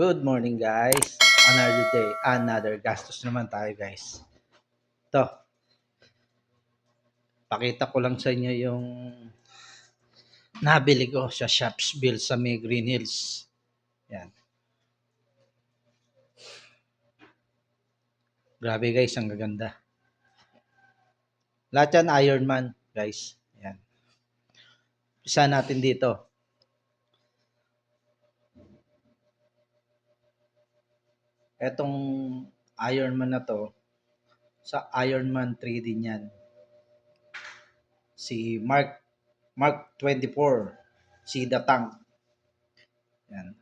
Good morning guys. Another day, another gastos naman tayo guys. To, pakita ko lang sa inyo yung nabili ko sa Shopsville sa may Green Hills. Yan. Grabe guys, ang gaganda. Lahat yan Ironman guys. Yan. Isa natin dito. Etong Ironman na to, sa Ironman 3 din yan. Si Mark 24, si The Tank. Yan.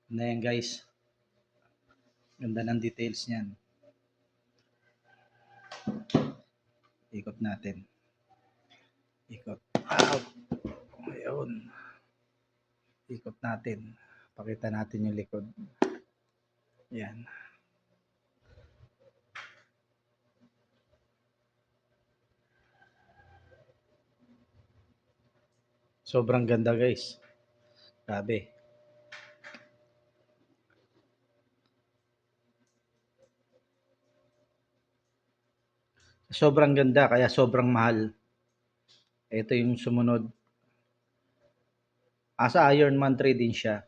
Na yan guys. Ganda ng details niyan. Ikot natin. Ikot. Out. Ayun. Ikot natin. Pakita natin yung likod. Yan. Sobrang ganda guys. Grabe. Sobrang ganda kaya sobrang mahal. Ito yung sumunod. Sa Ironman 3 din siya.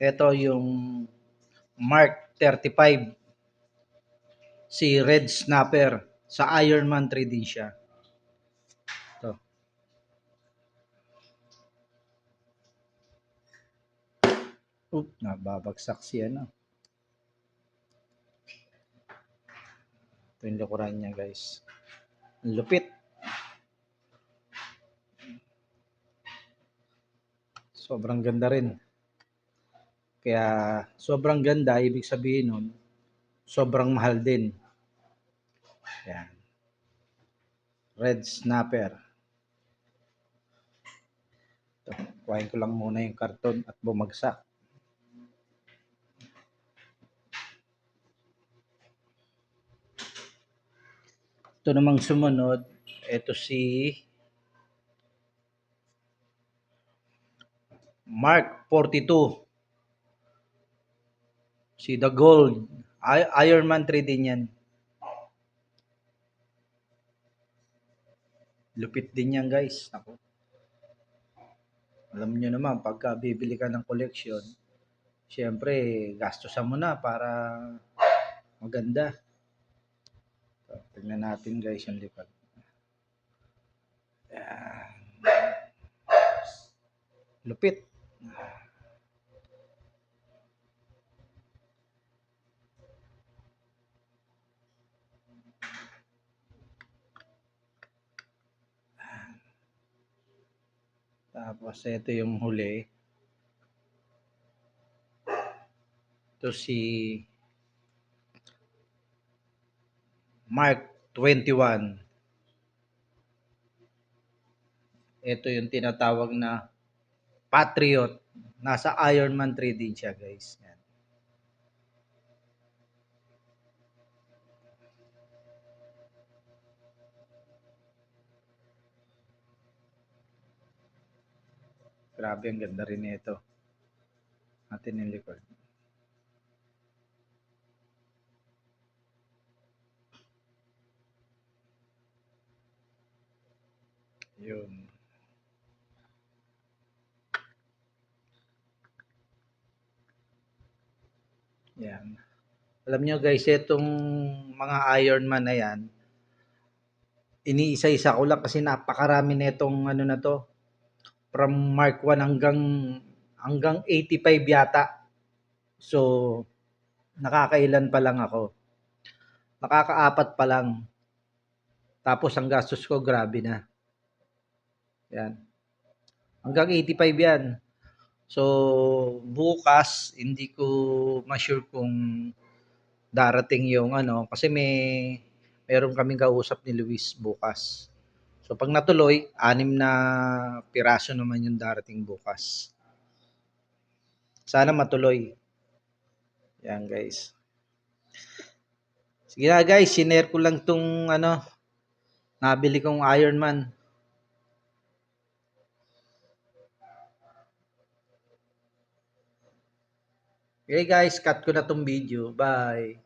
Ito yung Mark 35. Si Red Snapper. Sa Ironman 3 din siya. Ito. Nababagsak siya no. Ito yung likuran niya guys. Ang lupit. Sobrang ganda rin. Kaya sobrang ganda, ibig sabihin nun, sobrang mahal din. Yan. Red Snapper. Ito, kuhain ko lang muna yung karton at bumagsak. Ito namang sumunod, ito si Mark 42. Si The Gold. Ironman 3 din yan. Lupit din yan guys. Ako. Alam nyo naman, pagka bibili ka ng collection, syempre, gastosan mo na para maganda. So, tingnan natin guys yung likod. Yan. Lupit. Tapos ito yung huli. Ito si Mark 21. Ito yung tinatawag na Patriot. Nasa Ironman 3 din siya guys. Yan. Grabe, ang ganda rin ito. Atin yung likod. Yun. Yan. Alam nyo guys, itong mga Ironman na yan, iniisa-isa ko lang kasi napakarami na itong ano na to. From Mark 1 hanggang 85 yata. So, nakakailan pa lang ako. Nakakaapat pa lang. Tapos ang gastos ko, grabe na. Yan. Hanggang 85 yan. So, bukas, hindi ko ma-sure kung darating yung ano. Kasi meron kaming kausap ni Luis bukas. So, pag natuloy, 6 na piraso naman yung darating bukas. Sana matuloy. Yan guys. Sige na guys, sinare ko lang tong nabili kong Iron Man. Okay guys, cut ko na tong video. Bye.